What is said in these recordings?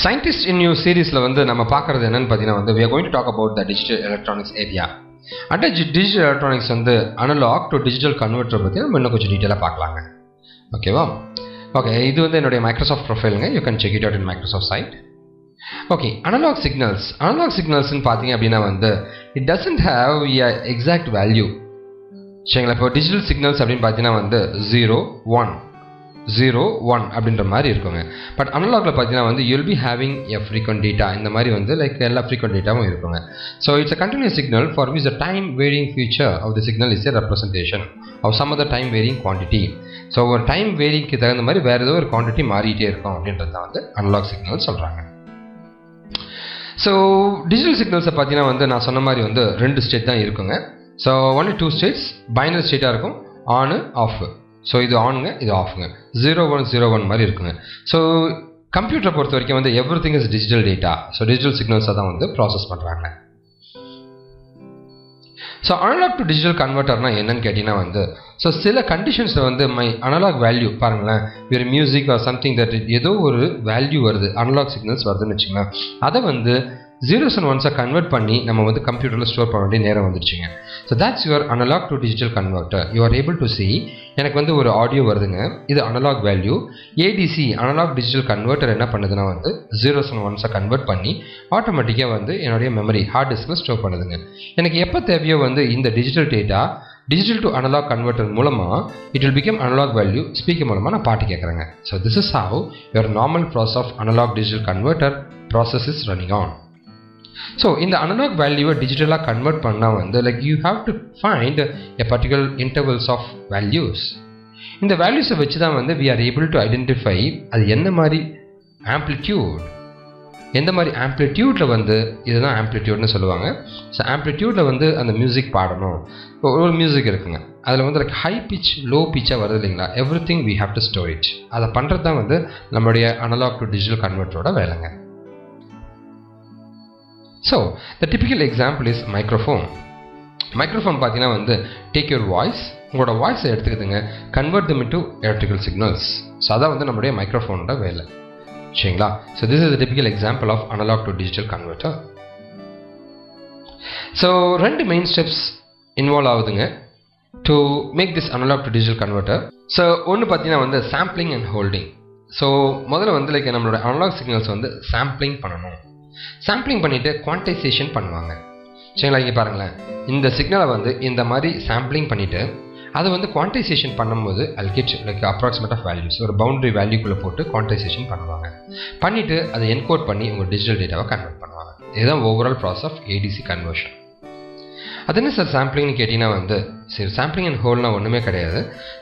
Scientist in New சீரீஸில் வந்து நம்ம பார்க்குறது என்னென்னு பார்த்தீங்கன்னா we are going to talk about the digital electronics area. அந்த digital electronics வந்து analog to digital converter பற்றி நம்ம இன்னும் கொஞ்சம் டீட்டெயிலாக பார்க்கலாங்க. ஓகேவா? ஓகே, இது வந்து என்னுடைய மைக்ரோசாஃப்ட் ப்ரொஃபைலுங்க. You can check it out in Microsoft site. Okay, analog சிக்னல்ஸ்னு பார்த்தீங்க அப்படின்னா வந்து it doesn't have a exact value. சரிங்களா? இப்போ டிஜிட்டல் சிக்னல்ஸ் அப்படின்னு பார்த்தீங்கன்னா வந்து 0, 1 அப்படின்ற மாதிரி இருக்குங்க. பட் அனலாக்ல பார்த்தீங்கன்னா வந்து you'll be having a frequent data. இந்த மாதிரி வந்து லைக் எல்லா ஃப்ரீக்வெண்ட் டேட்டாவும் இருக்குங்க. So it's a continuous signal for which the time varying feature of the signal is a representation of some of the time varying quantity. So ஒரு time வேரிங்க்கு தகுந்த மாதிரி வேறு ஏதோ ஒரு குவான்டிட்டி மாறிட்டே இருக்கும் அப்படின்றது தான் வந்து அனலாக் சிக்னல் சொல்கிறாங்க. ஸோ டிஜிட்டல் சிக்னல்ஸை பார்த்தீங்கன்னா வந்து நான் சொன்ன மாதிரி வந்து 2 ஸ்டேட் தான் இருக்குங்க. ஸோ ஒன்லி 2 ஸ்டேட்ஸ் பைனரி ஸ்டேட்டாக இருக்கும், ஆனு ஆஃப். ஸோ இது ஆனுங்க, இது ஆஃபுங்க, 0101 மாதிரி இருக்குங்க. ஸோ கம்ப்யூட்டரை பொறுத்த வரைக்கும் வந்து every thing is digital data. So digital சிக்னல்ஸை தான் வந்து ப்ராசஸ் பண்ணுறாங்க. ஸோ அனலாக் டு டிஜிட்டல் கன்வெர்ட்டர்னா என்னன்னு கேட்டிங்கன்னா வந்து ஸோ சில கண்டிஷன்ஸில் வந்து மை அனலாக் வேல்யூ பாருங்களேன், வேறு மியூசிக் ஆர் சம்திங் தட் ஏதோ ஒரு வேல்யூ வருது, அனலாக் சிக்னல்ஸ் வருதுன்னு வச்சுங்களேன். அதை வந்து 0s and 1s கன்வெர்ட் பண்ணி நம்ம வந்து கம்ப்யூட்டரில் ஸ்டோர் பண்ண வேண்டிய நேரம் வந்துடுச்சுங்க. So that's your analog to digital converter. You are able to see எனக்கு வந்து ஒரு ஆடியோ வருதுங்க, இது analogue value. ADC analogue digital converter என்ன பண்ணுதுன்னா வந்து 0s and 1s கன்வெர்ட் பண்ணி ஆட்டோமேட்டிக்காக வந்து என்னுடைய மெமரி ஹார்ட் டிஸ்கில் ஸ்டோர் பண்ணுதுங்க. எனக்கு எப்போ தேவையோ வந்து இந்த digital data digital to analog converter மூலமாக it will become analog value speaker மூலமாக நான் பாட்டு கேட்குறேங்க. So this is how your normal process of analog digital converter process is running on. So இந்த அனலாக் வேல்யூவை டிஜிட்டலாக கன்வெர்ட் பண்ணால் வந்து like you have to find a particular intervals of values. இந்த வேல்யூஸை வச்சு தான் வந்து we are able to identify அது என்ன மாதிரி ஆம்ப்ளிடியூட், எந்த மாதிரி ஆம்ப்ளிடியூடில் வந்து இதுதான் ஆம்ப்ளிடியூட்னு சொல்லுவாங்க. ஸோ ஆம்ப்ளிடியூடில் வந்து அந்த மியூசிக் பாடணும். ஒரு மியூசிக் இருக்குங்க, அதில் வந்து லைக் ஹை பிச் லோ பிச்சாக வருது இல்லைங்களா, everything we have to store it. அதை பண்ணுறது தான் வந்து நம்மளுடைய அனலாக் டு டிஜிட்டல் கன்வெர்ட்டரோட வேலைங்க. So, the typical example is microphone. Microphone பார்த்தீங்கன்னா வந்து take your voice, உங்களோட வாய்ஸை எடுத்துக்கிதுங்க, convert them into electrical signals. So அதான் வந்து நம்மளுடைய மைக்ரோஃபோனோட வேலை. சரிங்களா? So this is the typical example of analog to digital converter. So 2 main steps involve ஆகுதுங்க to make this analog to digital converter. So ஒன்று பார்த்தீங்கன்னா வந்து sampling and holding. ஸோ முதல்ல வந்து லைக் நம்மளோட அனலாக் சிக்னல்ஸ் வந்து சாம்பிளிங் பண்ணணும். Sampling பண்ணிவிட்டு குவான்டைசேஷன் பண்ணுவாங்க. சரிங்களா? இங்கே பாருங்களேன், இந்த சிக்னலை வந்து இந்த மாதிரி சாம்பிளிங் பண்ணிவிட்டு அதை வந்து குவான்டைசேஷன் பண்ணும்போது I'll get like approximate of values, ஒரு பவுண்டரி வேல்யூக்குள்ளே போட்டு குவான்டைசேஷன் பண்ணுவாங்க. பண்ணிவிட்டு அதை என்கோட் பண்ணி உங்கள் டிஜிட்டல் டேட்டாவை கன்வெர்ட் பண்ணுவாங்க. இதுதான் overall process of ADC conversion. அது என்ன சார் சாம்பிளிங்னு கேட்டிங்கன்னா வந்து சரி, சாம்பிளிங் அண்ட் ஹோல்னால் ஒன்றுமே கிடையாது.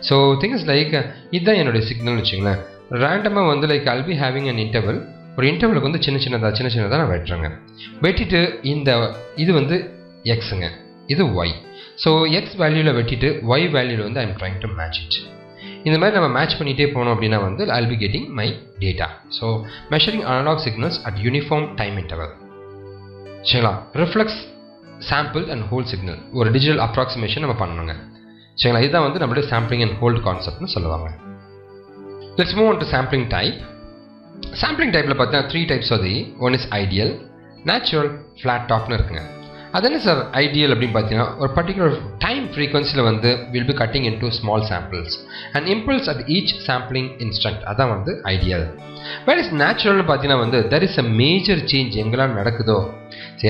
ஸோ திங்ஸ் லைக் இதுதான் என்னுடைய சிக்னல்னு வச்சுங்களேன். ரேண்டமாக வந்து like I'll be having an interval. ஒரு இன்டர்வலுக்கு வந்து சின்ன சின்னதாக நான் வெட்டுறேங்க. வெட்டிட்டு இது வந்து எக்ஸுங்க, இது ஒய். ஸோ எக்ஸ் வேல்யூவில் வெட்டிட்டு ஒய் வேல்யூவில் வந்து I'm trying to match it. இந்த மாதிரி நம்ம மேட்ச் பண்ணிகிட்டே போனோம் அப்படின்னா வந்து I'll be getting my data. So measuring analog signals at uniform time interval. சரிங்களா? Reflex sample and hold signal, ஒரு டிஜிட்டல் அப்ராக்சிமேஷன் நம்ம பண்ணணுங்க. சரிங்களா? இதுதான் வந்து நம்மளுடைய சாம்பிளிங் அண்ட் ஹோல்ட் கான்செப்ட்னு சொல்லுவாங்க. Let's move on to sampling type. Sampling டைப்பில் பார்த்தீங்கன்னா 3 டைப்ஸ் வருது. One is ideal, natural, flat டாப்னு இருக்குங்க. அது என்ன சார் ஐடியல் அப்படின்னு பார்த்தீங்கன்னா ஒரு பர்டிகுலர் டைம் ஃப்ரீக்வன்சியில் வந்து will be cutting into small samples and impulse at each sampling instant. அதான் வந்து ஐடியல். வேர் இஸ் நேச்சுரல்னு பார்த்தீங்கன்னா வந்து there is a major change எங்கெல்லாம் நடக்குதோ,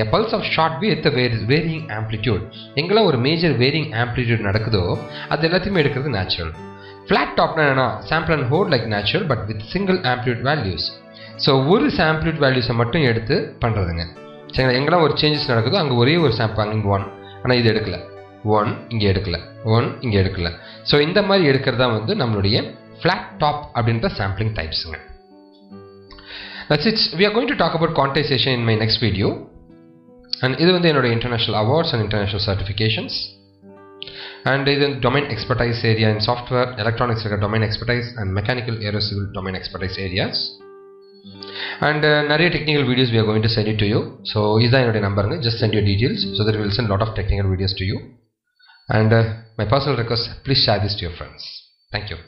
a pulse of short wave with varying amplitude, எங்கெல்லாம் ஒரு மேஜர் வேரியிங் ஆம்ப்ளிடியூட் நடக்குதோ அது எல்லாத்தையுமே எடுக்கிறது நேச்சுரல். ஃப்ளாட் டாப்னா என்னன்னா sample and hold like natural but with single amplitude values. So ஒரு ஆம்ப்ளிடியூட் வேல்யூஸை மட்டும் எடுத்து பண்ணுறதுங்க. சரிங்களா? எங்கெல்லாம் ஒரு சேஞ்சஸ் நடக்குதோ அங்கே ஒரே ஒரு சாம்பிள், இங்கே 1, ஆனால் இது எடுக்கல, 1 இங்கே எடுக்கல, 1 இங்கே எடுக்கல. ஸோ இந்த மாதிரி எடுக்கிறதா வந்து நம்மளுடைய ஃப்ளாட் டாப் அப்படின்ற sampling டைப்ஸுங்க. That's it. We are going to talk about quantization in my next video. And இது வந்து என்னோட international awards and international certifications. And இது domain expertise area in software, electronics domain expertise and mechanical aerocivil domain expertise areas. And நிறைய technical videos we are going to send it to you. So இதுதான் என்னுடைய நம்பருங்க. Just send your details so that we will send a lot of technical videos to you. And my personal request, please share this to your friends. Thank you.